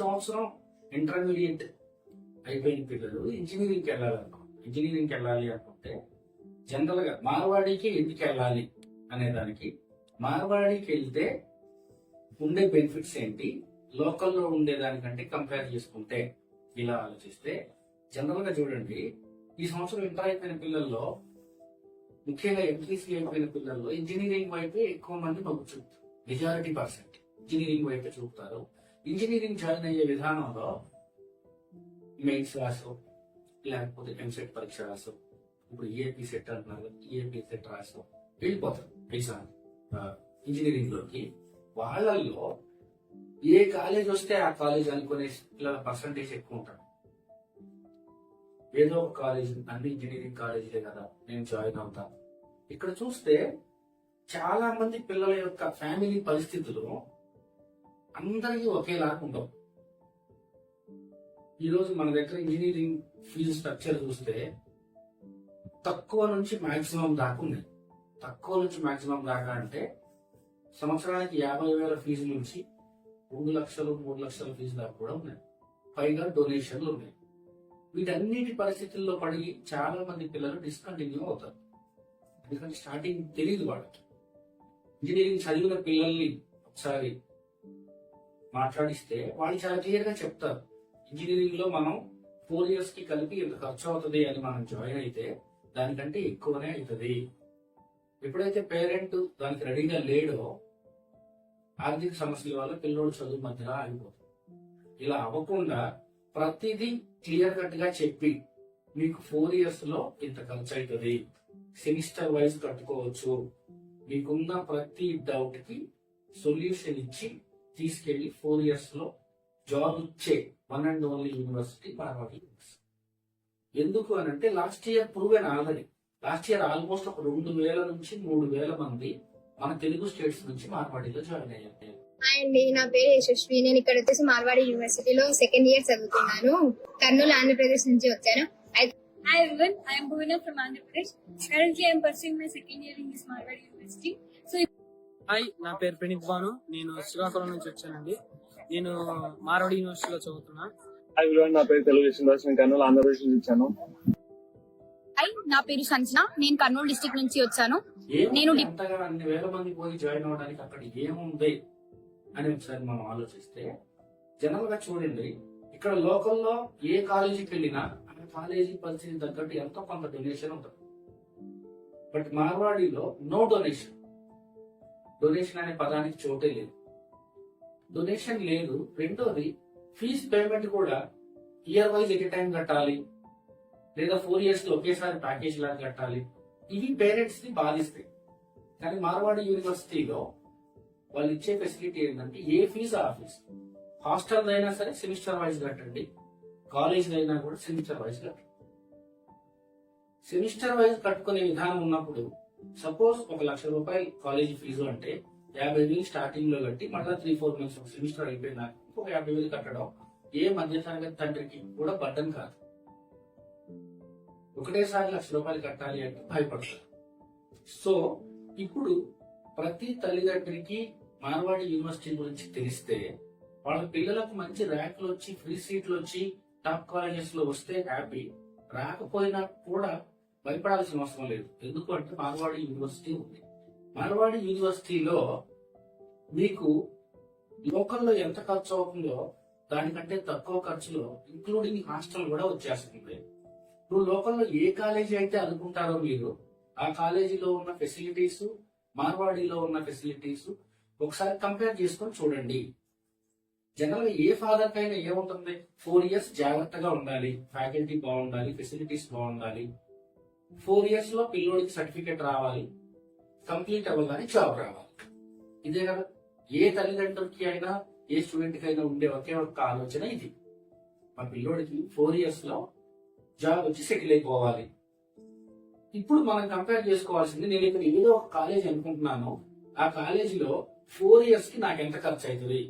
సంవత్సరం ఇంటర్మీడియట్ అయిపోయిన పిల్లలు ఇంజనీరింగ్కి వెళ్ళాలి అనుకుంటే జనరల్ గా మార్వాడికి ఎందుకు వెళ్ళాలి అనే దానికి, మార్వాడికి వెళ్తే ఉండే బెనిఫిట్స్ ఏంటి, లోకల్లో ఉండేదానికంటే కంపేర్ చేసుకుంటే ఇలా ఆలోచిస్తే జనరల్ గా చూడండి, ఈ సంవత్సరం ఇంటర్ అయిపోయిన పిల్లల్లో, ముఖ్యంగా ఎంపీసీ అయిపోయిన పిల్లల్లో ఇంజనీరింగ్ వైపే ఎక్కువ మంది మొగ్గు చూపుతారు. మెజారిటీ పర్సెంట్ ఇంజనీరింగ్ వైపే చూపుతారు. ఇంజనీరింగ్ జాయిన్ అయ్యే విధానంలో మెయిన్స్ రాసు, లేకపోతే ఎంసెట్ పరీక్ష రాసు, ఇప్పుడు ఈఏపీ సెట్ అంటున్నారు, ఈఏపీ సెట్ రాసు వెళ్ళిపోతారు ఎగ్జామ్ ఇంజనీరింగ్ లోకి. వాళ్ళల్లో ఏ కాలేజ్ వస్తే ఆ కాలేజ్ అనుకునే పిల్లల పర్సంటేజ్ ఎక్కువ ఉంటారు. ఏదో ఒక కాలేజ్, అన్ని ఇంజనీరింగ్ కాలేజీలే కదా, నేను జాయిన్ అవుతాను. ఇక్కడ చూస్తే చాలా మంది పిల్లల యొక్క ఫ్యామిలీ పరిస్థితులు అందరికీ ఒకేలాగా ఉండవు. ఈరోజు మన దగ్గర ఇంజనీరింగ్ ఫీజు స్ట్రక్చర్ చూస్తే తక్కువ నుంచి మాక్సిమం దాకా ఉన్నాయి. తక్కువ నుంచి మాక్సిమం దాకా అంటే సంవత్సరానికి 50,000 ఫీజు నుంచి 2 లక్షలు 3 లక్షల ఫీజు దాకా కూడా ఉన్నాయి. పైగా డొనేషన్లు ఉన్నాయి. వీటన్నిటి పరిస్థితుల్లో పడి చాలా మంది పిల్లలు డిస్కంటిన్యూ అవుతారు. ఎందుకంటే స్టార్టింగ్ తెలియదు వాళ్ళకి. ఇంజనీరింగ్ చదివిన పిల్లల్ని ఒకసారి మాట్లాడిస్తే వాళ్ళు చాలా క్లియర్ గా చెప్తారు, ఇంజనీరింగ్ లో మనం 4 years కి కలిపి ఎంత ఖర్చు అవుతుంది అని మనం జాయిన్ అయితే దానికంటే ఎక్కువనే అవుతుంది. ఎప్పుడైతే పేరెంట్ దానికి రెడీగా లేడో ఆర్థిక సమస్యల వల్ల పిల్లోడు చదువు మధ్యలో ఆగిపోతుంది. ఇలా అవ్వకుండా ప్రతిదీ క్లియర్ కట్ గా చెప్పి, మీకు 4 years లో ఇంత ఖర్చు అవుతుంది, సెమిస్టర్ వైజ్ కట్టుకోవచ్చు, మీకున్న ప్రతి డౌట్ కి సొల్యూషన్ ఇచ్చి తీసుకెళ్లి 4 years లో జాబ్ ఇచ్చే one and only university Marwadi university. ఎందుకు అని అంటే last year proven already. Last year almost ఒక 2,000 నుంచి 3,000 మంది మన తెలుగు స్టేట్స్ నుంచి మార్వాడిలో జాయిన్ అయ్యారు. అండి, నా పేరు యశస్వి. నేను ఇక్కడ వచ్చేసి మార్వాడి యూనివర్సిటీలో 2nd year చదువుతున్నాను. కర్నూలు, ఆంధ్రప్రదేశ్ నుంచి వచ్చాను. Hi everyone, I am Bhuvina from Andhra Pradesh. Currently I am pursuing my 2nd year in this Marwadi University. So hi, నా పేరు ప్రణీత్ భాను. నేను శ్రీకాకుళం నుంచి వచ్చానండి. నేను మార్వాడి యూనివర్సిటీలో చదువుతున్నా. హాయ్ ఎవ్రీవన్, నా పేరు తెలుగు నేను కర్నూలు ఆంధ్రప్రదేశ్ నుంచి వచ్చాను. హాయ్, నా పేరు సంజన. నేను కర్నూలు డిస్ట్రిక్ట్ నుంచి వచ్చాను. నేను అంతగా అన్ని వేల మంది పోయి జాయిన్ అవడానికి అక్కడ ఏముంది అని ఒకసారి మనం ఆలోచిస్తే జనరల్ గా చూడండి, ఇక్కడ లోకల్లో ఏ కాలేజీకి వెళ్ళినా ఆ కాలేజీ పరిస్థితి తగ్గట్టు ఎంతో కొంత డొనేషన్ ఉంటుంది. బట్ మార్వాడిలో నో డొనేషన్. డొనేషన్ అనే పదానికి చోటే లేదు. డొనేషన్ లేదు. రెండోది, ఫీజు పేమెంట్ కూడా ఇయర్ వైజ్ ఎట్ టైం కట్టాలి, లేదా 4 years లో ఒకేసారి ప్యాకేజ్ లాగా కట్టాలి. ఇవి పేరెంట్స్ ని బాధిస్తాయి. కానీ మార్వాడి యూనివర్సిటీలో వాళ్ళు ఇచ్చే ఫెసిలిటీ ఏంటంటే ఏ ఫీజు ఆ ఫీజు. హాస్టల్ అయినా సరే సెమిస్టర్ వైజ్ కట్టండి, కాలేజ్ అయినా కూడా సెమిస్టర్ వైజ్ కట్టండి. సెమిస్టర్ వైజ్ కట్టుకునే విధానం ఉన్నప్పుడు సపోజ్ 1,00,000 రూపాయలు కాలేజీ ఫీజు అంటే 50,000 స్టార్టింగ్ లో కట్టి మళ్ళీ 3-4 months సెమిస్టర్ అయిపోయినా ఇంకొక 50,000 కట్టడం ఏ మధ్యతరగతి తండ్రికి కూడా బడ్డన్ కాదు. ఒకటేసారి 1,00,000 రూపాయలు కట్టాలి అంటే భయపడతారు. సో ఇప్పుడు ప్రతి తల్లిదండ్రికి మార్వాడి యూనివర్సిటీ గురించి తెలిస్తే వాళ్ళ పిల్లలకు మంచి ర్యాంకులు వచ్చి, ఫ్రీ సీట్లు వచ్చి, టాప్ కాలేజెస్ లో వస్తే హ్యాపీ. రాకపోయినా కూడా భయపడాల్సిన అవసరం లేదు. ఎందుకు అంటే మార్వాడి యూనివర్సిటీ ఉంది. మార్వాడి యూనివర్సిటీలో మీకు లోకల్లో ఎంత ఖర్చు అవుతుందో దానికంటే తక్కువ ఖర్చులో ఇంక్లూడింగ్ హాస్టల్ కూడా వచ్చేస్తుంది. ఇప్పుడు లోకల్లో ఏ కాలేజీ అయితే అనుకుంటారో మీరు, ఆ కాలేజీలో ఉన్న ఫెసిలిటీస్, మార్వాడిలో ఉన్న ఫెసిలిటీస్ ఒకసారి కంపేర్ చేసుకొని చూడండి. జనరల్ గా ఏ ఫాదర్ కైనా ఏముంటుంది, 4 years జాగ్రత్తగా ఉండాలి, ఫ్యాకల్టీ బాగుండాలి, ఫెసిలిటీస్ బాగుండాలి, 4 years లో పిల్లోడికి సర్టిఫికేట్ రావాలి, కంప్లీట్ అవ్వగానే జాబ్ రావాలి. ఇదే కదా ఏ తల్లిదండ్రులకి అయినా, ఏ స్టూడెంట్ కి అయినా ఉండే ఒకే ఒక్క ఆలోచన ఇది. మా పిల్లోడికి 4 years లో జాబ్ వచ్చి సెటిల్ అయిపోవాలి. ఇప్పుడు మనం కంపేర్ చేసుకోవాల్సింది, నేను ఇక్కడ ఏదో ఒక కాలేజ్ అనుకుంటున్నాను, ఆ కాలేజీలో 4 years కి నాకు ఎంత ఖర్చు అవుతుంది.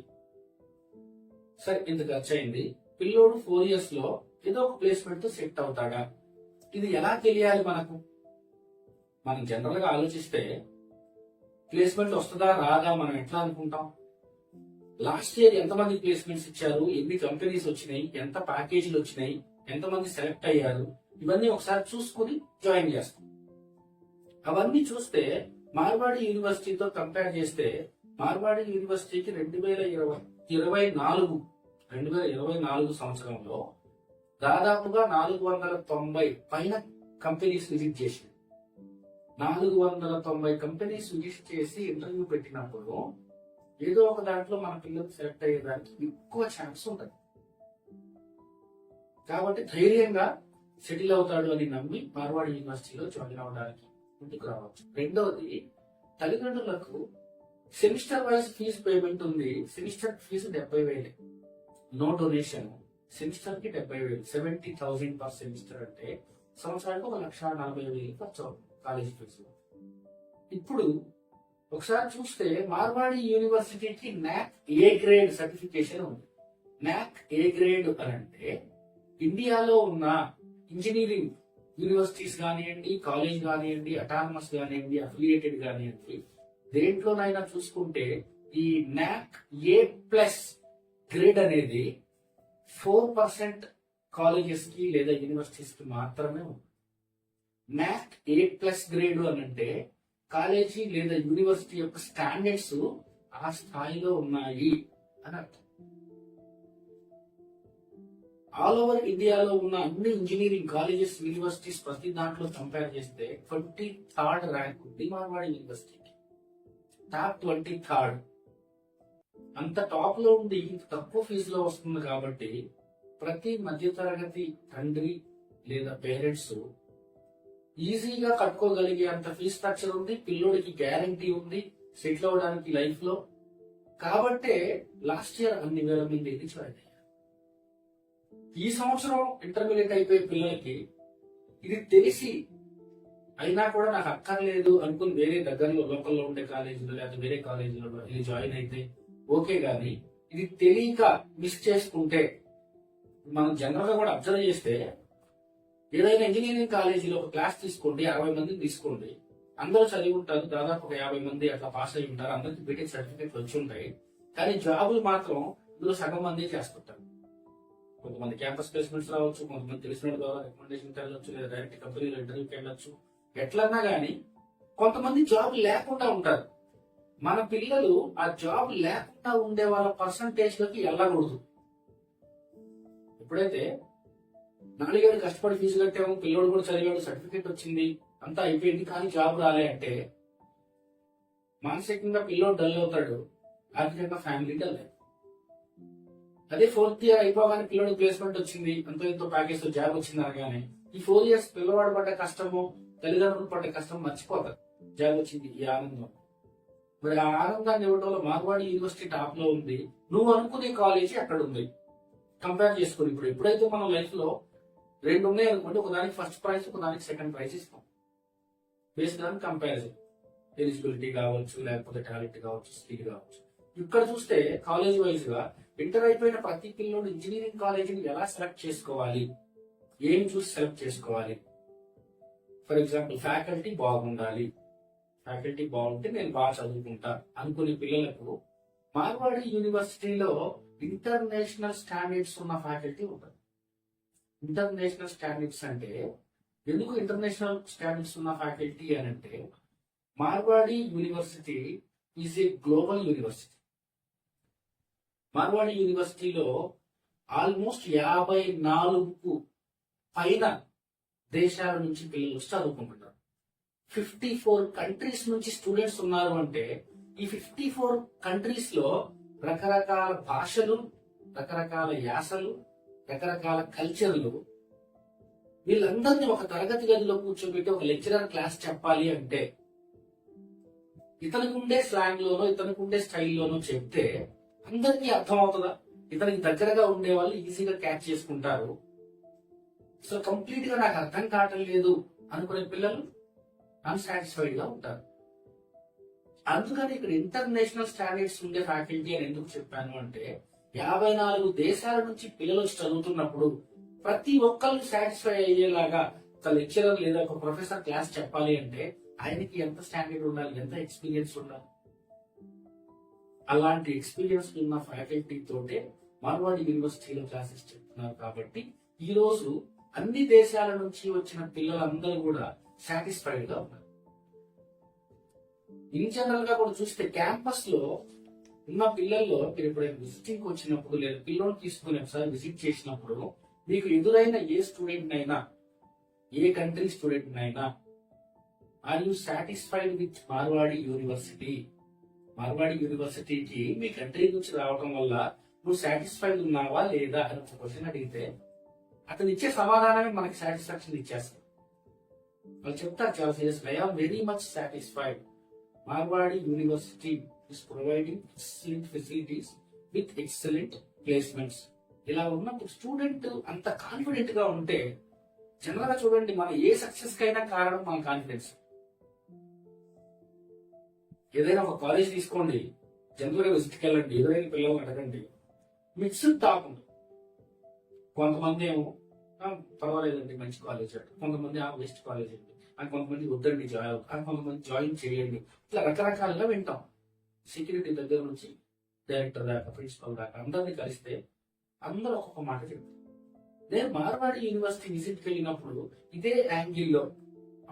సరే, ఇంత ఖర్చు అయింది. పిల్లోడు 4 years లో ఏదో ఒక ప్లేస్మెంట్ తో సెట్ అవుతాడా? ఇది ఎలా తెలియాలి మనకు? మనం జనరల్ గా ఆలోచిస్తే ప్లేస్మెంట్ వస్తుందా రాదా మనం ఎట్లా అనుకుంటాం? లాస్ట్ ఇయర్ ఎంతమంది ప్లేస్మెంట్స్ ఇచ్చారు, ఎన్ని కంపెనీస్ వచ్చినాయి, ఎంత ప్యాకేజీలు వచ్చినాయి, ఎంతమంది సెలెక్ట్ అయ్యారు, ఇవన్నీ ఒకసారి చూసుకుని జాయిన్ చేస్తాం. అవన్నీ చూస్తే మార్వాడి యూనివర్సిటీతో కంపేర్ చేస్తే మార్వాడి యూనివర్సిటీకి 2024 సంవత్సరంలో దాదాపుగా 490 పైన కంపెనీస్ విజిట్ చేసింది. 490 కంపెనీస్ విజిట్ చేసి ఇంటర్వ్యూ పెట్టినప్పుడు ఏదో ఒక దాంట్లో మన పిల్లలు సెలెక్ట్ అయ్యేదానికి ఎక్కువ ఛాన్స్ ఉంటుంది. కాబట్టి ధైర్యంగా సెటిల్ అవుతాడు అని నమ్మి మార్వాడి యూనివర్సిటీలో జాయిన్ అవడానికి ముందుకు రావచ్చు. రెండవది, తల్లిదండ్రులకు సెమిస్టర్ వైజ్ ఫీజు పేమెంట్ ఉంది. Semester fee 70,000, no donation. Semester కి 70,000, 70,000 పర్ సెమిస్టర్ అంటే సంవత్సరానికి 1,40,000 ఖర్చు అవుతుంది కాలేజ్ ఫీజు. ఇప్పుడు ఒకసారి చూస్తే మార్వాడి యూనివర్సిటీకి NAC A గ్రేడ్ సర్టిఫికేషన్ ఉంది. NAC A గ్రేడ్ అని అంటే ఇండియాలో ఉన్న ఇంజనీరింగ్ యూనివర్సిటీస్ కానివ్వండి, కాలేజ్ కానివ్వండి, అటానమస్ కానివ్వండి, అఫిలియేటెడ్ కానివ్వండి, దేంట్లోనైనా చూసుకుంటే ఈ NAC A+ గ్రేడ్ అనేది 4% కాలేజెస్ కి లేదా యూనివర్సిటీస్ కి మాత్రమే ఉంది. NAC A+ గ్రేడ్ అని అంటే కాలేజీ లేదా యూనివర్సిటీ యొక్క స్టాండర్డ్స్ ఆ స్థాయిలో ఉన్నాయి అని అర్థం. ఆల్ ఓవర్ ఇండియాలో ఉన్న అన్ని ఇంజనీరింగ్ కాలేజెస్, యూనివర్సిటీస్ ప్రతి దాంట్లో కంపేర్ చేస్తే 23rd ర్యాంక్ ఉంది మార్వాడి యూనివర్సిటీకి. Top 23rd. అంత టాప్ లో ఉండి తక్కువ ఫీజులో వస్తుంది కాబట్టి ప్రతి మధ్యతరగతి తండ్రి లేదా పేరెంట్స్ ఈజీగా కట్టుకోగలిగే అంత ఫీజు స్ట్రక్చర్ ఉంది. పిల్లోడికి గ్యారంటీ ఉంది సెటిల్ అవడానికి లైఫ్ లో. కాబట్టే లాస్ట్ ఇయర్ అన్ని వేల మంది జాయిన్ అయ్యారు. ఈ సంవత్సరం ఇంటర్మీడియట్ అయిపోయే పిల్లలకి ఇది తెలిసి అయినా కూడా నాకు అక్కర్లేదు అనుకుని వేరే దగ్గరలో లోకల్లో ఉండే కాలేజీలో లేదా వేరే కాలేజీలో ఇది జాయిన్ అయితే ఓకే, గానీ ఇది తెలియక మిస్ చేసుకుంటే, మనం జనరల్ గా కూడా అబ్జర్వ్ చేస్తే ఏదైనా ఇంజనీరింగ్ కాలేజీలో ఒక క్లాస్ తీసుకోండి, 60 మందిని తీసుకోండి, అందరూ చదివి ఉంటారు, దాదాపు ఒక 50 మంది అట్లా పాస్ అయి ఉంటారు, అందరికి బీటెక్ సర్టిఫికేట్ వచ్చి ఉంటాయి. కానీ జాబులు మాత్రం ఇందులో సగం మంది చేస్తుంటారు. కొంతమంది క్యాంపస్ ప్లేస్మెంట్స్ రావచ్చు, కొంతమంది తెలిసిన ద్వారా రికమెండేషన్ వెళ్ళొచ్చు, లేదా డైరెక్ట్ కంపెనీలో ఇంటర్వ్యూకి వెళ్ళొచ్చు. ఎట్లన్నా గానీ కొంతమంది జాబ్ లేకుండా ఉంటారు. మన పిల్లలు ఆ జాబ్ లేకుండా ఉండే వాళ్ళ పర్సంటేజ్ లోకి వెళ్ళకూడదు. ఎప్పుడైతే 4 ఏళ్ళు కష్టపడి ఫీజు కట్టాము, పిల్లోడు కూడా చదివాడు, సర్టిఫికేట్ వచ్చింది, అంతా అయిపోయింది, కానీ జాబ్ రాలే అంటే మానసికంగా పిల్లోడు డల్ అవుతాడు, ఆర్థికంగా ఫ్యామిలీ డల్ అవుతుంది. అదే 4th ఇయర్ అయిపోగానే పిల్లోడికి ప్లేస్మెంట్ వచ్చింది, ఎంతో ఎంతో ప్యాకేజ్ తో జాబ్ వచ్చింది అనగానే ఈ 4 years పిల్లవాడు పడ్డ కష్టము, తల్లిదండ్రులు పడ్డ కష్టం మర్చిపోతారు. జాబ్ వచ్చింది ఈ ఆనందం. మరి ఆ ఆనందాన్ని ఇవ్వడంలో మార్వాడి యూనివర్సిటీ టాప్ లో ఉంది. నువ్వు అనుకునే కాలేజీ అక్కడ ఉంది. కంపేర్ చేసుకుని ఇప్పుడు ఎప్పుడైతే మనం లైఫ్ లో 2 ఉన్నాయి అనుకోండి, ఒకదానికి ఫస్ట్ ప్రైజ్, ఒకదానికి సెకండ్ ప్రైజ్ ఇస్తాం. బేస్డ్ ఆన్ కంపారిజన్, ఎలిజిబిలిటీ కావచ్చు, లేకపోతే టాలెంట్ కావచ్చు, స్కిల్ కావచ్చు. ఇక్కడ చూస్తే కాలేజ్ వైజ్ గా ఇంటర్ అయిపోయిన ప్రతి పిల్లోడు ఇంజనీరింగ్ కాలేజీని ఎలా సెలెక్ట్ చేసుకోవాలి, ఏం చూసి సెలెక్ట్ చేసుకోవాలి. ఫర్ ఎగ్జాంపుల్ ఫ్యాకల్టీ బాగుండాలి, ఫ్యాకల్టీ బాగుంటే నేను బాగా చదువుకుంటా అనుకునే పిల్లలకు మార్వాడి యూనివర్సిటీలో ఇంటర్నేషనల్ స్టాండర్డ్స్ ఉన్న ఫ్యాకల్టీ ఉంటుంది. ఇంటర్నేషనల్ స్టాండర్డ్స్ అంటే ఎందుకు ఇంటర్నేషనల్ స్టాండర్డ్స్ ఉన్న ఫ్యాకల్టీ అని అంటే Marwadi university is a global university. Marwadi యూనివర్సిటీలో ఆల్మోస్ట్ 54 పైన దేశాల నుంచి పిల్లలు చదువుకుంటున్నారు. 54 కంట్రీస్ నుంచి స్టూడెంట్స్ ఉన్నారు అంటే ఈ 54 కంట్రీస్ లో రకరకాల భాషలు, రకరకాల యాసలు, రకరకాల కల్చర్లు. వీళ్ళందరినీ ఒక తరగతి గదిలో కూర్చోబెట్టి ఒక లెక్చరర్ క్లాస్ చెప్పాలి అంటే ఇతనికి ఉండే స్లాంగ్ లోనో ఇతనికి ఉండే స్టైల్లోనో చెప్తే అందరికీ అర్థం అవుతుందా? ఇతనికి దగ్గరగా ఉండే వాళ్ళు ఈజీగా క్యాచ్ చేసుకుంటారు. సో కంప్లీట్ గా నాకు అర్థం కావటం లేదు అనుకునే పిల్లలు అన్సాటిస్ఫైడ్ గా ఉంటారు. అందుకని ఇక్కడ ఇంటర్నేషనల్ స్టాండర్డ్స్ ఉండే ఫ్యాకల్టీ అని ఎందుకు చెప్పాను అంటే 54 దేశాల నుంచి పిల్లలు చదువుతున్నప్పుడు ప్రతి ఒక్కళ్ళు సాటిస్ఫై అయ్యేలాగా ఒక లెక్చరర్ లేదా ఒక ప్రొఫెసర్ క్లాస్ చెప్పాలి అంటే ఆయనకి ఎంత స్టాండర్డ్ ఉండాలి, ఎంత ఎక్స్పీరియన్స్ ఉండాలి. అలాంటి ఎక్స్పీరియన్స్ ఉన్న ఫ్యాకల్టీ తోటే మార్వాడి యూనివర్సిటీలో క్లాసెస్ చెప్తున్నారు. కాబట్టి ఈ రోజు అన్ని దేశాల నుంచి వచ్చిన పిల్లలందరూ కూడా సాటిస్ఫైడ్ గా ఉన్నారు. ఇన్ జనరల్ గా కూడా చూస్తే క్యాంపస్ లో ఉన్న పిల్లల్లో మీరు ఎప్పుడైనా విజిటింగ్ వచ్చినప్పుడు లేదా పిల్లల్ని తీసుకుని ఒకసారి విజిట్ చేసినప్పుడు మీకు ఎదురైన ఏ స్టూడెంట్ అయినా, ఏ కంట్రీ స్టూడెంట్ అయినా, are you satisfied with Marwadi university? Marwadi యూనివర్సిటీకి మీ కంట్రీ నుంచి రావడం వల్ల నువ్వు సాటిస్ఫైడ్ ఉన్నావా లేదా అని ఒక క్వశ్చన్ అడిగితే అతను ఇచ్చే సమాధానమే మనకి సాటిస్ఫాక్షన్ ఇచ్చేస్తారు. వాళ్ళు చెప్తారు చాలా serious, I am very much satisfied. Marwadi university is providing excellent facilities with excellent placements. ఇలా ఉన్నప్పుడు స్టూడెంట్ అంత కాన్ఫిడెంట్ గా ఉంటే జనరల్ గా చూడండి, మన ఏ సక్సెస్ కైనా కారణం మన కాన్ఫిడెన్స్. ఏదైనా ఒక కాలేజ్ తీసుకోండి, జనరల్ గా విజిట్కి వెళ్ళండి, ఎదురైన పిల్లలు అడగండి, మిక్స్డ్ టాక్ ఉంది. కొంతమంది ఏమో పర్వాలేదండి మంచి కాలేజ్ అండి, కొంతమంది బెస్ట్ కాలేజ్ అండి, అని కొంతమంది వద్దండి జాయిన్, అని కొంతమంది జాయిన్ చేయండి. ఇట్లా రకరకాలుగా వింటాం. సెక్యూరిటీ దగ్గర నుంచి డైరెక్టర్ దాకా, ప్రిన్సిపల్ దాకా అందరినీ కలిస్తే అందరూ ఒక్కొక్క మాట చెప్తారు. నేను మార్వాడి యూనివర్సిటీ విజిట్కి వెళ్ళినప్పుడు ఇదే యాంగిల్లో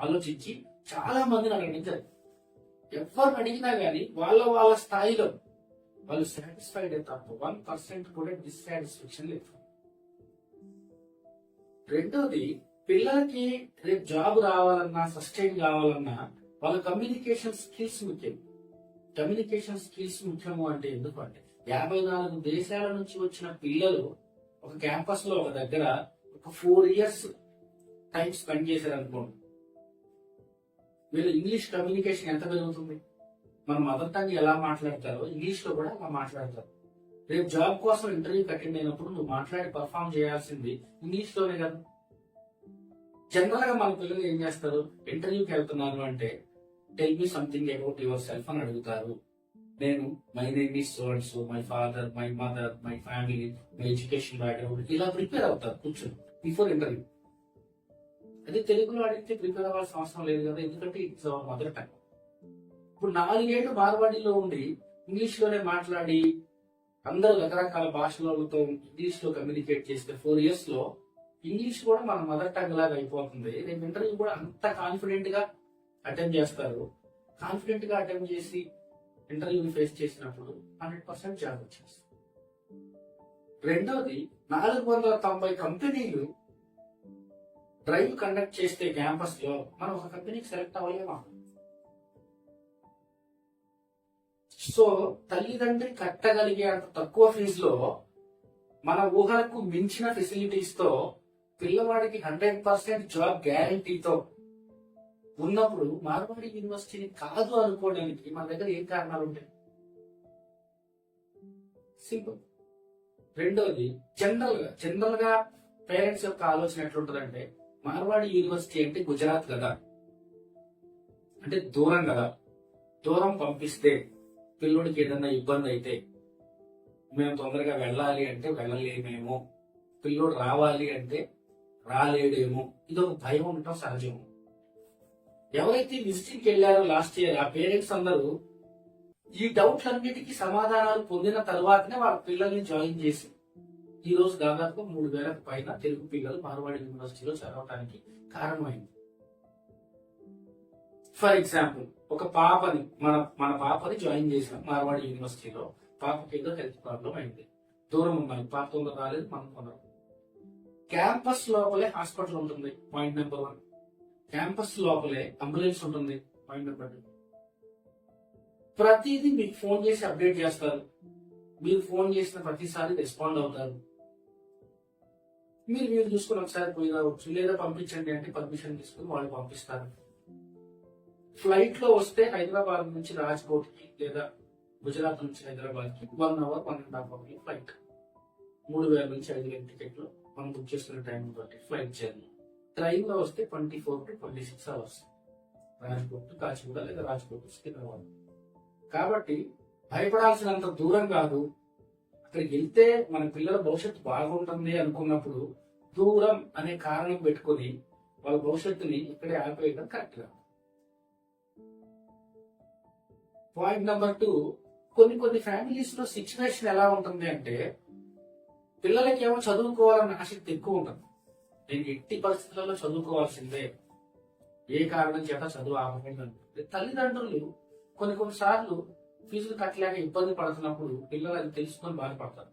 ఆలోచించి చాలా మందిని అడిగించారు. ఎవరిని అడిగినా గానీ వాళ్ళ స్థాయిలో వాళ్ళు సాటిస్ఫైడ్ అయితే తప్ప 1% కూడా డిస్సాటిస్ఫాక్షన్ లేదు. రెండోది, పిల్లలకి రేపు జాబ్ రావాలన్నా, సస్టైన్ కావాలన్నా వాళ్ళ కమ్యూనికేషన్ స్కిల్స్ ముఖ్యం. కమ్యూనికేషన్ స్కిల్స్ ముఖ్యము అంటే ఎందుకు అంటే 54 దేశాల నుంచి వచ్చిన పిల్లలు ఒక క్యాంపస్ లో ఒక దగ్గర ఒక 4 years టైం స్పెండ్ చేశారు అనుకోండి. వీళ్ళు ఇంగ్లీష్ కమ్యూనికేషన్ ఎంత పెరుగుతుంది? మన మదర్ టంగ్ ఎలా మాట్లాడతారో ఇంగ్లీష్ లో కూడా అలా మాట్లాడతారు. రేపు జాబ్ కోసం ఇంటర్వ్యూకి అటెండ్ అయినప్పుడు నువ్వు మాట్లాడి పర్ఫామ్ చేయాల్సింది ఇంగ్లీష్ లోనే కదా. జనరల్ గా మన పిల్లలు ఏం చేస్తారు, ఇంటర్వ్యూకి వెళ్తున్నాను అంటే tell me something about your self అని అడుగుతారు. నేను my name is so and so, my father, my mother, my family, my education background, ఇలా ప్రిపేర్ అవుతారు కూర్చొని బిఫోర్ ఇంటర్వ్యూ. అదే తెలుగులో అడిగితే ప్రిపేర్ అవ్వాల్సిన అవసరం లేదు కదా, ఎందుకంటే ఇట్స్ అవర్ మదర్ టంగ్. ఇప్పుడు 4 ఏళ్ళు మార్వాడిలో ఉండి ఇంగ్లీష్ లోనే మాట్లాడి అందరూ రకరకాల భాషలతో ఇంగ్లీష్ లో కమ్యూనికేట్ చేస్తే 4 years లో ఇంగ్లీష్ కూడా మన మదర్ టంగ్ లాగా అయిపోతుంది. రేపు ఇంటర్వ్యూ కూడా అంత కాన్ఫిడెంట్ గా అటెంప్ట్ చేస్తారు. కాన్ఫిడెంట్ గా అటెంప్ట్ చేసి ఇంటర్వ్యూని ఫేస్ చేసినప్పుడు 100% జాబ్ వచ్చేస్తుంది. రెండోది, 490 కంపెనీలు డ్రైవ్ కండక్ట్ చేస్తే క్యాంపస్ లో మనం ఒక కంపెనీకి సెలెక్ట్ అవ్వలేమా? సో తల్లిదండ్రి కట్టగలిగే అంత తక్కువ ఫీజులో మన ఊహలకు మించిన ఫెసిలిటీస్ తో పిల్లవాడికి 100% జాబ్ గ్యారంటీతో ఉన్నప్పుడు మార్వాడి యూనివర్సిటీని కాదు అనుకోవడానికి మన దగ్గర ఏం కారణాలు ఉంటాయి? సింపుల్. రెండోది, జనరల్ గా పేరెంట్స్ యొక్క ఆలోచన ఎట్లుంటదంటే, మార్వాడి యూనివర్సిటీ అంటే గుజరాత్ కదా, అంటే దూరం కదా, దూరం పంపిస్తే పిల్లోడికి ఏదన్నా ఇబ్బంది అయితే మేము తొందరగా వెళ్ళాలి అంటే వెళ్ళలేమేమో, పిల్లోడు రావాలి అంటే రాలేడేమో, ఇదొక భయం ఉండటం సహజం. ఎవరైతే విజిటింగ్కి వెళ్ళారో లాస్ట్ ఇయర్ ఆ పేరెంట్స్ అందరూ ఈ డౌట్లన్నిటికీ సమాధానాలు పొందిన తర్వాతనే వాళ్ళ పిల్లల్ని జాయిన్ చేసి ఈ రోజు దాదాపు 3,000 పైన తెలుగు పిల్లలు మార్వాడి యూనివర్సిటీలో చదవడానికి కారణమైంది. ఫర్ ఎగ్జాంపుల్, ఒక పాపని మన పాపని జాయిన్ చేసాం మార్వాడి యూనివర్సిటీలో. పాపకి ఏదో హెల్త్ ప్రాబ్లం అయింది, దూరం ఉన్నాయి, పాప తొందర రాలేదు, మనం తొందర. క్యాంపస్ లోపలే హాస్పిటల్ ఉంటుంది, పాయింట్ నెంబర్ 1. క్యాంపస్ లోపలే అంబులెన్స్ ఉంటుంది, పాయింట్ నెంబర్ 2. ప్రతిదీ మీకు ఫోన్ చేసి అప్డేట్ చేస్తారు. మీరు ఫోన్ చేసిన ప్రతిసారి రెస్పాండ్ అవుతారు. మీరు చూసుకుని ఒకసారి పోయి రావచ్చు, లేదా పంపించండి అంటే పర్మిషన్ తీసుకుని వాళ్ళు పంపిస్తారు. ఫ్లైట్ లో వస్తే హైదరాబాద్ నుంచి రాజ్కోట్ కి లేదా గుజరాత్ నుంచి హైదరాబాద్ కి 1 hour 1.5 hour ఫ్లైట్. 3,000 నుంచి 5,000 టికెట్లు మనం బుక్ చేసుకునే టైం బట్టి ఫ్లైట్ జర్నీ. ట్రైన్ లో వస్తే 24 to 26 hours Rajkot to Kacheguda లేదా రాజ్కోట్ సికింద్రాబాద్. కాబట్టి భయపడాల్సినంత దూరం కాదు. అక్కడికి వెళ్తే మన పిల్లల భవిష్యత్తు బాగుంటుంది అనుకున్నప్పుడు దూరం అనే కారణం పెట్టుకుని వాళ్ళ భవిష్యత్తుని ఇక్కడే ఆపేయడం కరెక్ట్ గా. పాయింట్ నెంబర్ 2, కొన్ని ఫ్యామిలీస్ లో సిచ్యువేషన్ ఎలా ఉంటుంది అంటే పిల్లలకేమో చదువుకోవాలన్న ఆసక్తి ఎక్కువ ఉంటుంది. నేను ఎట్టి పరిస్థితులలో చదువుకోవాల్సిందే, ఏ కారణం చేత చదువు ఆపకుండా. తల్లిదండ్రులు కొన్నిసార్లు ఫీజులు కట్టలేక ఇబ్బంది పడుతున్నప్పుడు పిల్లలు అది తెలుసుకొని బాధపడతారు.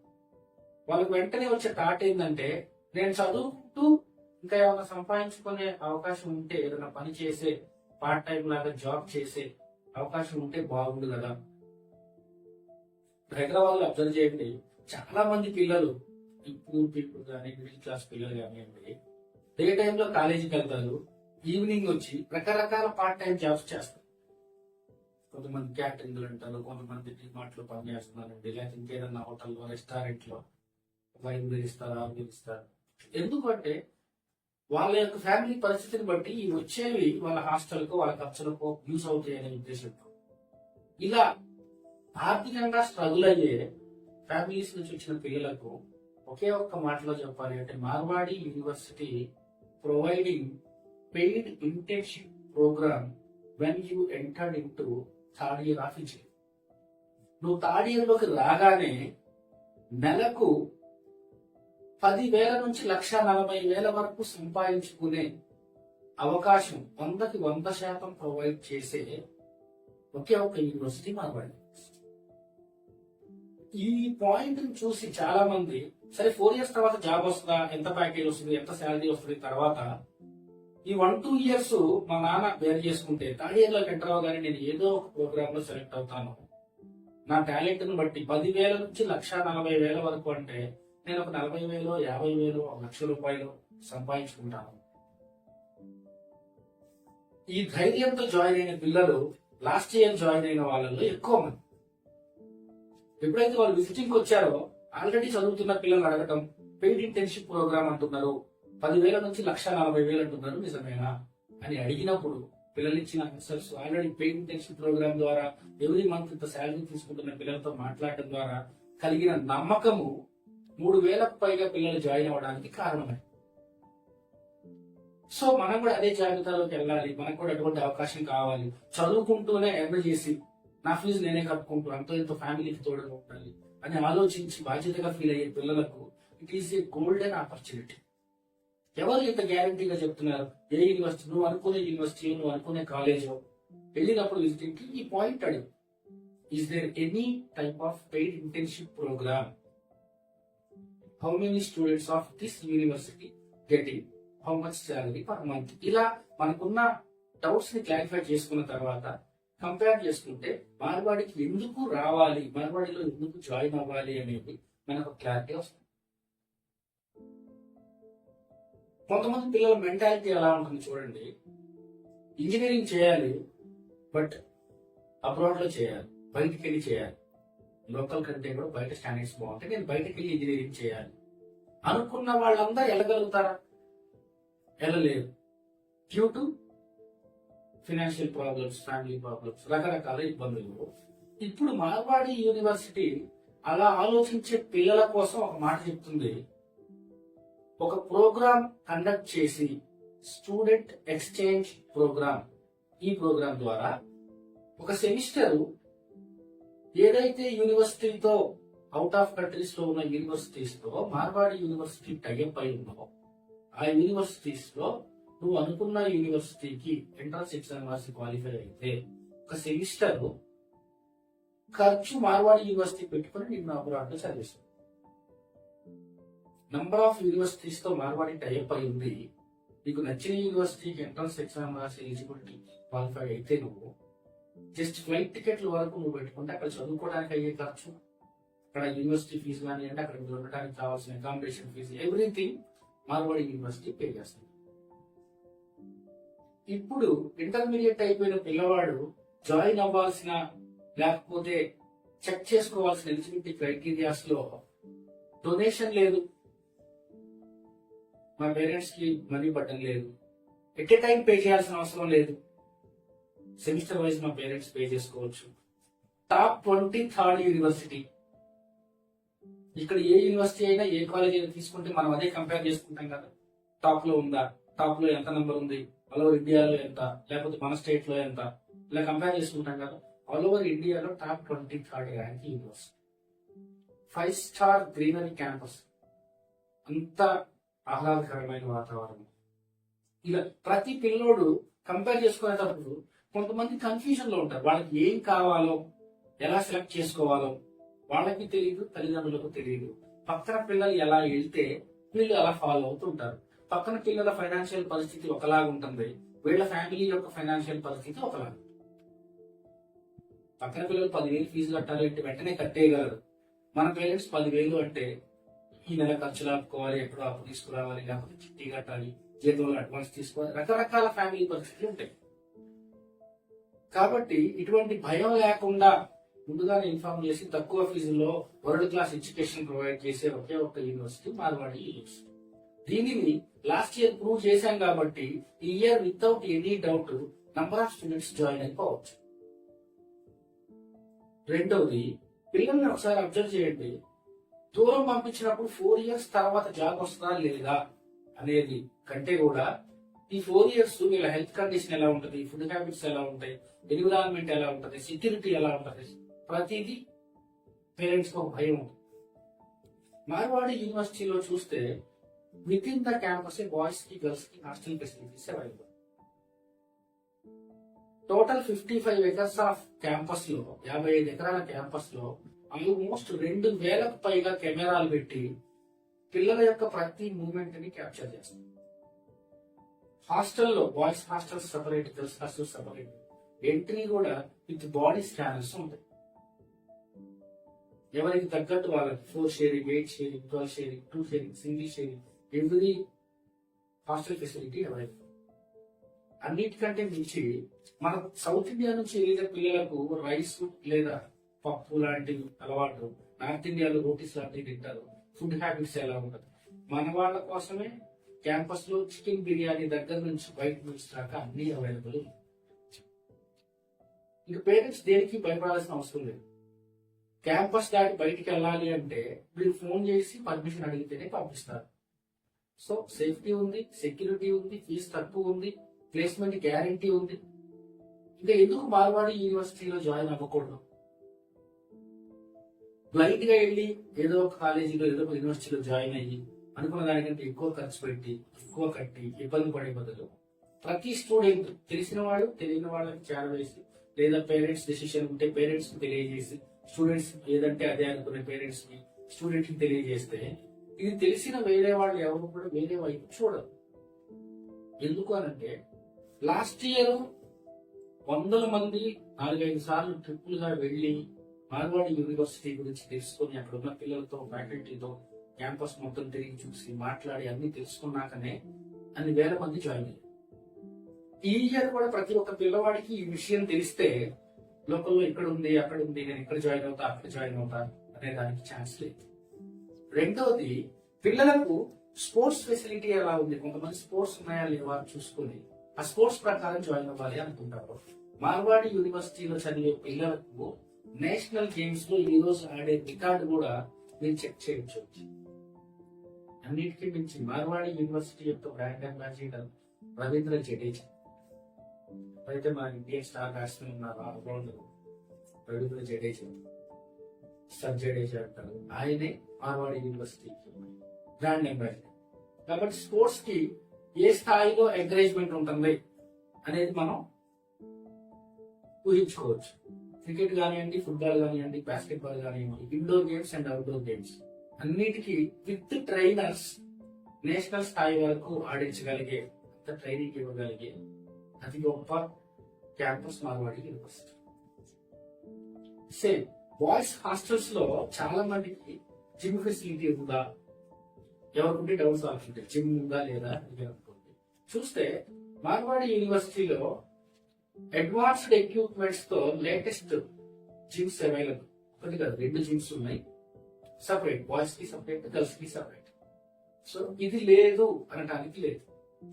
వాళ్ళకి వెంటనే వచ్చే థాట్ ఏంటంటే నేను చదువుకుంటూ ఇంకా ఏమైనా సంపాదించుకునే అవకాశం ఉంటే, ఏదైనా పని చేసే పార్ట్ టైం లాగా జాబ్ చేసే అవకాశం ఉంటే బాగుండు కదా. హైదరాబాద్ లో అబ్జర్వ్ చేయండి, చాలా మంది పిల్లలు, పూర్ పీపుల్ కానీ మిడిల్ క్లాస్ పిల్లలు కానివ్వండి, డే టైంలో కాలేజీకి వెళ్తారు, ఈవినింగ్ వచ్చి రకరకాల పార్ట్ టైం జాబ్స్ చేస్తారు. కొంతమంది క్యాటరింగ్లు అంటారు, కొంతమంది డిమార్ట్ లో పనిచేస్తున్నారండి, లేకపోతే ఇంకేదన్నా హోటల్లో రెస్టారెంట్ లో వైన్ ఇస్తారు, ఆరు ఇస్తారు. ఎందుకంటే వాళ్ళ యొక్క ఫ్యామిలీ పరిస్థితిని బట్టి ఈ వచ్చేవి వాళ్ళ హాస్టల్కో వాళ్ళ ఖర్చులకో యూస్ అవుతాయి అనే ఉద్దేశంతో ఇలా ఆర్థికంగా స్ట్రగుల్ అయ్యే ఫ్యామిలీస్ నుంచి వచ్చిన పిల్లలకు ఒకే ఒక్క మాటలో చెప్పాలి అంటే Marwadi university providing paid internship program when you entered in to third year of engineering. నువ్వు థర్డ్ ఇయర్ లోకి రాగానే నెలకు 10,000 నుంచి 1,40,000 వరకు సంపాదించుకునే అవకాశం 100కి 100% ప్రొవైడ్ చేసే ఒకే ఒక్క యూనివర్సిటీ మార్వాడి. ఈ పాయింట్ చూసి చాలా మంది సరే 4 ఇయర్స్ తర్వాత జాబ్ వస్తుందా, ఎంత ప్యాకేజ్ వస్తుంది, ఎంత శాలరీ వస్తుంది, తర్వాత ఈ 1-2 ఇయర్స్ మా నాన్న వేర్ చేసుకుంటే థర్డ్ ఇయర్ లోకి ఎంటర్ అవగానే నేను ఏదో ఒక ప్రోగ్రామ్ లో సెలెక్ట్ అవుతాను, నా టాలెంట్ ను బట్టి 10,000 నుంచి 1,40,000 వరకు అంటే నేను ఒక 40,000, 50,000, 1,00,000 రూపాయలు సంపాదించుకుంటాను. ఈ ధైర్యంతో జాయిన్ అయిన పిల్లలు లాస్ట్ ఇయర్ జాయిన్ అయిన వాళ్ళలో ఎక్కువ మంది. ఎప్పుడైతే వాళ్ళు విజిటింగ్ వచ్చారో ఆల్రెడీ చదువుతున్న పిల్లలు అడగటం, పెయిడ్ ఇంటర్న్షిప్ ప్రోగ్రామ్ అంటున్నారు, 10,000 నుంచి 1,40,000 అంటున్నారు, నిజమేనా అని అడిగినప్పుడు పిల్లలు ఇచ్చిన answers, already paid internship program ద్వారా ఎవ్రీ మంత్ ఇంత శాలరీ తీసుకుంటున్న పిల్లలతో మాట్లాడటం ద్వారా కలిగిన నమ్మకము 3,000కు పైగా పిల్లలు జాయిన్ అవ్వడానికి కారణమే. సో మనం కూడా అదే జాబితాలోకి వెళ్ళాలి, మనకు కూడా అటువంటి అవకాశం కావాలి. చదువుకుంటూనే ఎర్న్ చేసి నా ఫీజు నేనే కట్టుకుంటూ అంతో ఎంతో ఫ్యామిలీకి తోడుగా ఉండాలి అని ఆలోచించి బాధ్యతగా ఫీల్ అయ్యే పిల్లలకు it is a golden opportunity. ఎవరు ఇంత గ్యారంటీగా చెప్తున్నారు? ఏ యూనివర్సిటీ, నువ్వు అనుకునే యూనివర్సిటీ, నువ్వు అనుకునే కాలేజ్ వెళ్ళినప్పుడు విజిటింగ్ కి ఈ పాయింట్ అడుగు, is there any type of paid internship program, how many students of this university getting, how much salary per month. ఇలా మనకున్న డౌట్స్ ని క్లారిఫై చేసుకున్న తర్వాత కంపేర్ చేసుకుంటే మార్వాడికి ఎందుకు రావాలి, మార్వాడిలో ఎందుకు జాయిన్ అవ్వాలి అనేది మనకు క్లారిటీ వస్తుంది. కొంతమంది పిల్లల మెంటాలిటీ ఎలా ఉంటుంది చూడండి, ఇంజనీరింగ్ చేయాలి బట్ అబ్రాడ్ లో చేయాలి, బయటికి వెళ్ళి చేయాలి, లోకల్ కంటే కూడా బయట స్టాండర్డ్స్ బాగుంటాయి, నేను బయటకు వెళ్ళి ఇంజనీరింగ్ చేయాలి అనుకున్న వాళ్ళందరూ వెళ్ళగలుగుతారా? వెళ్ళలేరు. Due to financial problems, family problems, రకరకాల ఇబ్బందులు. ఇప్పుడు మార్వాడి యూనివర్సిటీ అలా ఆలోచించే పిల్లల కోసం ఒక మాట చెప్తుంది, ఒక ప్రోగ్రామ్ కండక్ట్ చేసి స్టూడెంట్ ఎక్స్చేంజ్ ప్రోగ్రామ్. ఈ ప్రోగ్రామ్ ద్వారా ఒక సెమిస్టర్ ఏదైతే యూనివర్సిటీతో అవుట్ ఆఫ్ కంట్రీస్ లో ఉన్న యూనివర్సిటీస్ తో మార్వాడి యూనివర్సిటీ టైఅప్ అయి ఉందో ఆ యూనివర్సిటీస్ లో నువ్వు అనుకున్న యూనివర్సిటీకి ఎంట్రన్స్ ఎగ్జామ్ రాసి క్వాలిఫై అయితే ఒక సెమిస్టర్ ఖర్చు మార్వాడి యూనివర్సిటీ పెట్టుకుని నిన్ను అబ్రాడ్ లో చదివిస్తుంది. నంబర్ ఆఫ్ యూనివర్సిటీస్ తో మార్వాడి టైఅప్ అయి ఉంది. నీకు నచ్చిన యూనివర్సిటీకి ఎంట్రన్స్ ఎగ్జామ్ రాసి ఎలిజిబిలిటీ క్వాలిఫై అయితే నువ్వు జస్ట్ ఫ్లైట్ టికెట్ల వరకు నువ్వు పెట్టుకుంటే అక్కడ చదువుకోవడానికి అయ్యే ఖర్చు, అక్కడ యూనివర్సిటీ ఫీజు కానీ అంటే అక్కడ ఉండడానికి కావాల్సిన accommodation fee, everything Marwadi university pay చేస్తుంది. ఇప్పుడు ఇంటర్మీడియట్ అయిపోయిన పిల్లవాడు జాయిన్ అవ్వాల్సిన లేకపోతే చెక్ చేసుకోవాల్సిన ఎలిజిబిలిటీ క్రైటీరియాస్ లో డొనేషన్ లేదు, మా పేరెంట్స్ కి మనీ బటన్ లేదు, ఎట్ ఏ టైం పే చేయాల్సిన అవసరం లేదు, సెమిస్టర్ వైజ్ మా పేరెంట్స్ పే చేసుకోవచ్చు. Top 20 third university. ఇక్కడ ఏ యూనివర్సిటీ అయినా ఏ కాలేజ్ అయినా తీసుకుంటే మనం అదే కంపేర్ చేసుకుంటాం కదా, టాప్ లో ఉందా, టాప్ లో ఎంత నెంబర్ ఉంది, అలా ఇండియాలో ఎంత, లేకపోతే మన స్టేట్ లో ఎంత, ఇలా కంపేర్ చేసుకుంటాం కదా. ఆల్ ఓవర్ ఇండియాలో top 23rd rank university. 5-star greenery campus, అంత ఆహ్లాదకరమైన వాతావరణం. ఇలా ప్రతి పిల్లోడు కంపేర్ చేసుకునేటప్పుడు కొంతమంది కన్ఫ్యూజన్ లో ఉంటారు. వాళ్ళకి ఏం కావాలో, ఎలా సెలెక్ట్ చేసుకోవాలో వాళ్ళకి తెలియదు, తల్లిదండ్రులకు తెలియదు. పక్కన పిల్లలు ఎలా వెళ్తే వీళ్ళు అలా ఫాలో అవుతుంటారు. పక్కన పిల్లల ఫైనాన్షియల్ పరిస్థితి ఒకలాగా ఉంటుంది, వీళ్ళ ఫ్యామిలీ యొక్క ఫైనాన్షియల్ పరిస్థితి ఒకలాగా. పక్కన పిల్లలు 10,000 ఫీజు కట్టాలి అంటే వెంటనే కట్టేయగలరు. మన పేరెంట్స్ 10,000 అంటే ఈ నెల ఖర్చులు ఆపుకోవాలి, ఎప్పుడో అప్పు తీసుకురావాలి, లేకపోతే చిట్టి కట్టాలి, జీతంలో అడ్వాన్స్ తీసుకోవాలి, రకరకాల ఫ్యామిలీ పరిస్థితులు ఉంటాయి. కాబట్టి ఇటువంటి భయం లేకుండా ముందుగానే ఇన్ఫార్మ్ చేసి తక్కువ ఫీజులో వరల్డ్ క్లాస్ ఎడ్యుకేషన్ ప్రొవైడ్ చేసే ఒకే ఒక్క యూనివర్సిటీ మార్వాడి యూనివర్సిటీ. దీనిని లాస్ట్ ఇయర్ ప్రూవ్ చేశాం కాబట్టి ఈ year without any doubt number of students join అయిపోవచ్చు. రెండవది, పిల్లల్ని ఒకసారి అబ్జర్వ్ చేయండి. దూరం పంపించినప్పుడు 4 years తర్వాత జాబ్ వస్తుందా లేదా అనేది కంటే కూడా ఈ 4 years వీళ్ళ హెల్త్ కండిషన్ ఎలా ఉంటుంది, ఫుడ్ హ్యాబిట్స్ ఎలా ఉంటాయి, ఎన్విరాన్మెంట్ ఎలా ఉంటుంది, సెక్యూరిటీ ఎలా ఉంటుంది, ప్రతిదీ పేరెంట్స్ ఒక భయం ఉంటుంది. మార్వాడి యూనివర్సిటీలో చూస్తే with in the campus boys కి గర్ల్స్ కి hostel facilities available. Total 55 acres off campus లో, 55 ఎకరాల క్యాంపస్ లో ఆల్మోస్ట్ 2,000కు పైగా కెమెరాలు పెట్టి పిల్లల యొక్క ప్రతి మూవ్మెంట్ ని క్యాప్చర్ చేస్తారు. హాస్టల్లో boys hostel separate, girls hostel separate. Entry కూడా విత్ బాడీ స్కానర్స్ ఉంటాయి. ఎవరికి తగ్గట్టు వాళ్ళకి 4 sharing, 8 sharing, 12 sharing, 2 sharing, single sharing, every hostel facility available. అన్నిటికంటే మించి మన సౌత్ ఇండియా నుంచి వెళ్ళిన పిల్లలకు రైస్ లేదా పప్పు లాంటివి అలవాటు, నార్త్ ఇండియాలో రోటీస్ లాంటివి తింటారు. ఫుడ్ హ్యాబిట్స్ ఎలా ఉంటుంది, మన వాళ్ళ కోసమే క్యాంపస్ లో చికెన్ బిర్యానీ దగ్గర నుంచి బయట నుంచి దాకా అన్ని అవైలబుల్. ఇంకా పేరెంట్స్ దేనికి భయపడాల్సిన అవసరం లేదు. క్యాంపస్ దాటి బయటికి వెళ్ళాలి అంటే మీరు ఫోన్ చేసి పర్మిషన్ అడిగితేనే పంపిస్తారు. సో సేఫ్టీ ఉంది, సెక్యూరిటీ ఉంది, ఫీజు తక్కువ ఉంది, ప్లేస్మెంట్ గ్యారంటీ ఉంది. ఇంకా ఎందుకు మార్వాడి యూనివర్సిటీలో జాయిన్ అవ్వకూడదు? బ్లైండ్ గా వెళ్ళి ఏదో ఒక కాలేజీలో ఏదో ఒక యూనివర్సిటీలో జాయిన్ అయ్యి అనుకున్న దానికంటే ఎక్కువ ఖర్చు పెట్టి ఎక్కువ కట్టి ఇబ్బంది పడే బదులు ప్రతి స్టూడెంట్ తెలిసిన వాడు తెలియని వాళ్ళకి చేరవేసి, లేదా పేరెంట్స్ డెసిషన్ ఉంటే పేరెంట్స్ కి తెలియజేసి, స్టూడెంట్స్ ఏదంటే అదే అనుకునే పేరెంట్స్ కి స్టూడెంట్ కి తెలియజేస్తే ఇది తెలిసిన వేరే వాళ్ళు ఎవరు కూడా వేరే వైపు చూడరు. ఎందుకు అనంటే లాస్ట్ ఇయర్ 100 మంది 4-5 సార్లు ట్రిప్పులుగా వెళ్లి మార్వాడి యూనివర్సిటీ గురించి తెలుసుకొని అక్కడ ఉన్న పిల్లలతో, ఫ్యాకల్టీతో క్యాంపస్ మొత్తం తిరిగి చూసి మాట్లాడి అన్ని తెలుసుకున్నాకనే అన్ని వేల మంది జాయిన్ అయ్యారు. ఈ ఇయర్ కూడా ప్రతి ఒక్క పిల్లవాడికి ఈ విషయం తెలిస్తే లోకల్లో ఇక్కడ ఉంది, అక్కడ ఉంది, నేను ఇక్కడ జాయిన్ అవుతా, అక్కడ జాయిన్ అవుతా అనే దానికి ఛాన్స్ లేదు. రెండవది, పిల్లలకు స్పోర్ట్స్ ఫెసిలిటీ ఎలా ఉంది, కొంతమంది స్పోర్ట్స్ ఉన్నాయా లేవా చూసుకొని ఆ స్పోర్ట్స్ ప్రకారం జాయిన్ అవ్వాలి అనుకుంటారు. మార్వాడి యూనివర్సిటీలో చదివే పిల్లలకు నేషనల్ గేమ్స్ లో ఈ రోజు ఆడే రికార్డు కూడా మీరు చెక్ చేయొచ్చు. అన్నిటికీ మించి మార్వాడి యూనివర్సిటీ యొక్క బ్రాండ్ అంబాసిడర్ రవీంద్ర జడేజా, అయితే మన ఇండియన్ స్టార్ బ్యాట్స్మెన్ ఉన్నారు ఆల్రౌండర్ రవీంద్ర జడేజా, సర్ జడేజా అంటారు, ఆయనే మార్వాడి యూనివర్సిటీకి బ్రాండ్ అంబాసిడర్. కాబట్టి స్పోర్ట్స్ కి ఏ స్థాయిలో ఎంకరేజ్మెంట్ ఉంటుంది అనేది మనం ఊహించుకోవచ్చు. క్రికెట్ కానివ్వండి, ఫుట్బాల్ కానివ్వండి, బాస్కెట్బాల్ కానివ్వండి, indoor games and outdoor games అన్నిటికీ విత్ ట్రైనర్స్ నేషనల్ స్థాయి వరకు ఆడించగలిగే, అంత ట్రైనింగ్ ఇవ్వగలిగే అతి గొప్ప campus Marwadi university. Same boys hostels లో చాలా మందికి జిమ్ ఫెసిలిటీ ఉందా, ఎవరికుంటే డౌట్స్ ఆడుతుంటే జిమ్ ఉందా లేదా అనుకోండి. చూస్తే మార్వాడి యూనివర్సిటీలో అడ్వాన్స్డ్ ఎక్విప్మెంట్స్ తో లేటెస్ట్ జిమ్స్ అవైలబుల్. ఒకటి కాదు, 2 జిమ్స్ ఉన్నాయి, సపరేట్, బాయ్స్ కి సపరేట్, గర్ల్స్ కి సపరేట్. సో ఇది లేదు అనడానికి లేదు.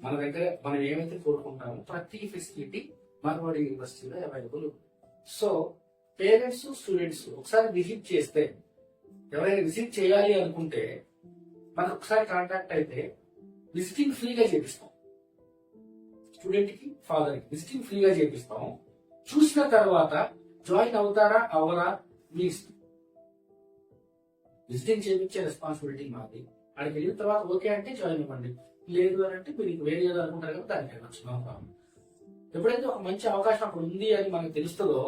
మన దగ్గర మనం ఏమైతే కోరుకుంటామో ప్రతి ఫెసిలిటీ మార్వాడి యూనివర్సిటీలో అవైలబుల్ ఉంది. సో పేరెంట్స్, స్టూడెంట్స్ ఒకసారి విజిట్ చేస్తే, ఎవరైనా విజిట్ చేయాలి అనుకుంటే మనకు ఒకసారి కాంటాక్ట్ అయితే విజిటింగ్ ఫ్రీగా చేపిస్తాం. స్టూడెంట్ కి, ఫాదర్ కి విజిటింగ్ ఫ్రీగా చేపిస్తాం. చూసిన తర్వాత జాయిన్ అవుతారా అవరా మీ ఇష్టం. విజిటింగ్ చేయించే రెస్పాన్సిబిలిటీ మాది. అక్కడికి వెళ్ళిన తర్వాత ఓకే అంటే జాయిన్ అవ్వండి, లేదు అని అంటే మీరు వేరే ఏదో అనుకుంటారు కదా దానికి వెళ్ళచ్చు. No problem. ఎప్పుడైతే ఒక మంచి అవకాశం అక్కడ ఉంది అని మనకు తెలుస్తుందో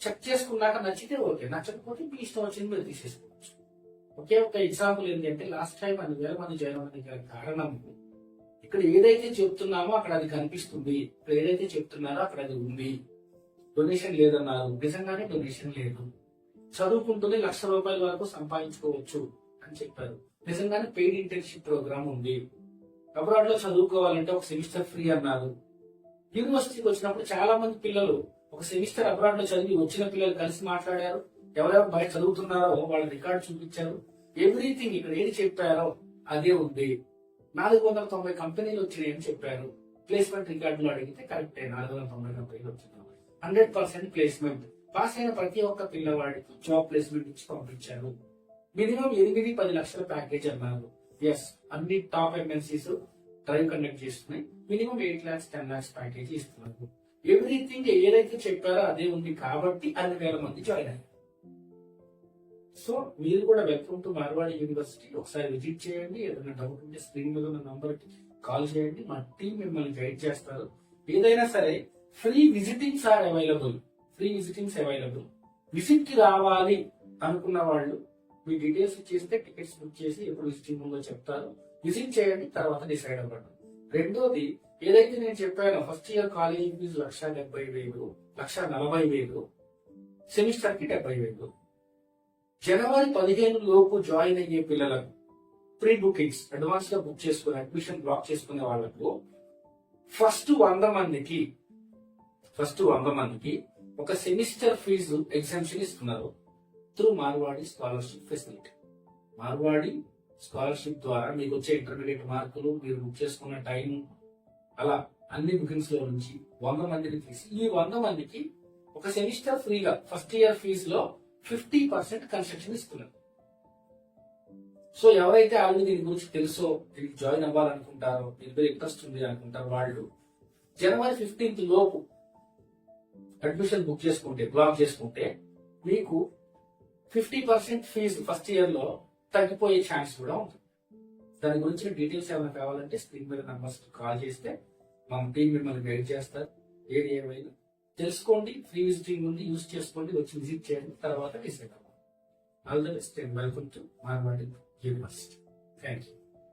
చెక్ చేసుకున్నాక నచ్చితే ఓకే, నచ్చకపోతే మీ ఇష్టం వచ్చింది మీరు తీసేసుకోవచ్చు. ఒకే ఒక ఎగ్జాంపుల్ ఏంటంటే లాస్ట్ టైం 1000 మంది జాయిన్ అవ్వడానికి గల కారణం ఇక్కడ ఏదైతే చెప్తున్నామో అక్కడ అది కనిపిస్తుంది, ఇక్కడ ఏదైతే చెప్తున్నారో అక్కడ అది ఉంది. డొనేషన్ లేదన్నారు, నిజంగానే డొనేషన్ లేదు. చదువుకుంటూనే ₹1,00,000 వరకు సంపాదించుకోవచ్చు అని చెప్పారు, నిజంగానే పెయిడ్ ఇంటర్న్షిప్ ప్రోగ్రామ్ ఉంది. అబ్రాడ్ లో చదువుకోవాలంటే ఒక సెమిస్టర్ ఫ్రీ అన్నారు. యూనివర్సిటీకి వచ్చినప్పుడు చాలా మంది పిల్లలు ఒక సెమిస్టర్ అబ్రాడ్ లో చదివి వచ్చిన పిల్లలు కలిసి మాట్లాడారు. ఎవరెవరు బయట చదువుతున్నారో వాళ్ళ రికార్డు చూపించారు. ఎవ్రీథింగ్ ఇక్కడ ఏది చెప్పారో అదే ఉంది. 490 కంపెనీలు వచ్చినాయని చెప్పారు. ప్లేస్మెంట్ రికార్డులు అడిగితే కరెక్టే, 490 కంపెనీలు వచ్చినాయి. 100% ప్లేస్మెంట్. పాస్ అయిన ప్రతి ఒక్క పిల్లవాడికి జాబ్ ప్లేస్మెంట్ ఇచ్చి పంపించారు. మినిమం 8-10 లక్షల ప్యాకేజ్ అన్నారు. ఎస్, అన్ని టాప్ ఎంఎన్సీస్ డ్రైవ్ కండక్ట్ చేస్తున్నాయి. మినిమం 8 lakhs 10 lakhs ప్యాకేజ్ ఇస్తున్నారు. ఎవ్రీథింగ్ ఏదైతే చెప్పారో అదే ఉంది కాబట్టి అన్ని వేల మంది జాయిన్ అయ్యారు. సో మీరు కూడా వెల్కమ్ టు మార్వాడి యూనివర్సిటీ. ఒకసారి విజిట్ చేయండి. ఏదైనా డౌట్ ఉంటే స్క్రీన్ మీద ఉన్న నంబర్ కి కాల్ చేయండి. మా టీం మిమ్మల్ని గైడ్ చేస్తారు. ఏదైనా సరే free visitings are available. Free visitings available. Visit కి రావాలి అనుకున్న వాళ్ళు మీ డీటెయిల్స్ ఇచ్చేస్తే టికెట్స్ బుక్ చేసి ఎప్పుడు విజిటింగ్ ఉందో చెప్తారు. విజిట్ చేయండి, తర్వాత డిసైడ్ అవ్వండి. రెండోది ఏదైతే నేను చెప్పానో first year college fee 1,70,000, 1,40,000, semester కి 70,000. జనవరి 15 లోపు జాయిన్ అయ్యే పిల్లలకు ప్రీ బుకింగ్స్ అడ్వాన్స్ గా బుక్ చేసుకుని అడ్మిషన్ బ్లాక్ చేసుకునే వాళ్ళకు ఫస్ట్ 100 మందికి ఒక సెమిస్టర్ ఫీజు ఎగ్జామ్షన్ ఇస్తున్నారు through Marwadi scholarship facility. Marwadi scholarship ద్వారా మీకు వచ్చే ఇంటర్మీడియట్ మార్కులు, మీరు బుక్ చేసుకున్న టైం, అలా అన్ని బుకింగ్స్ లో నుంచి 100 మందిని తీసి ఈ 100 మందికి ఒక సెమిస్టర్ ఫ్రీగా ఫస్ట్ ఇయర్ ఫీజులో 50% కన్సెషన్ ఇస్తున్నారు. సో ఎవరైతే ఆల్రెడీ దీని గురించి తెలుసో, దీనికి జాయిన్ అవ్వాలనుకుంటారో, దీని మీద ఇంట్రెస్ట్ ఉంది అనుకుంటారో వాళ్ళు జనవరి 15th లోపు అడ్మిషన్ బుక్ చేసుకుంటే, బ్లాక్ చేసుకుంటే మీకు 50% ఫీజు ఫస్ట్ ఇయర్ లో తగ్గిపోయే ఛాన్స్ కూడా ఉంటుంది. దాని గురించి డీటెయిల్స్ ఏమైనా కావాలంటే స్క్రీన్ మీద నంబర్స్ కాల్ చేస్తే మా టీం మిమ్మల్ని గైడ్ చేస్తారు. ఏది ఏమైనా తెలుసుకోండి. ఫ్రీ విజిటింగ్ ఉంది, యూజ్ చేసుకోండి, వచ్చి విజిట్ చేయండి, తర్వాత డిసైడ్ అవ్వండి. All the best and welcome to Marwadi university. Thank you.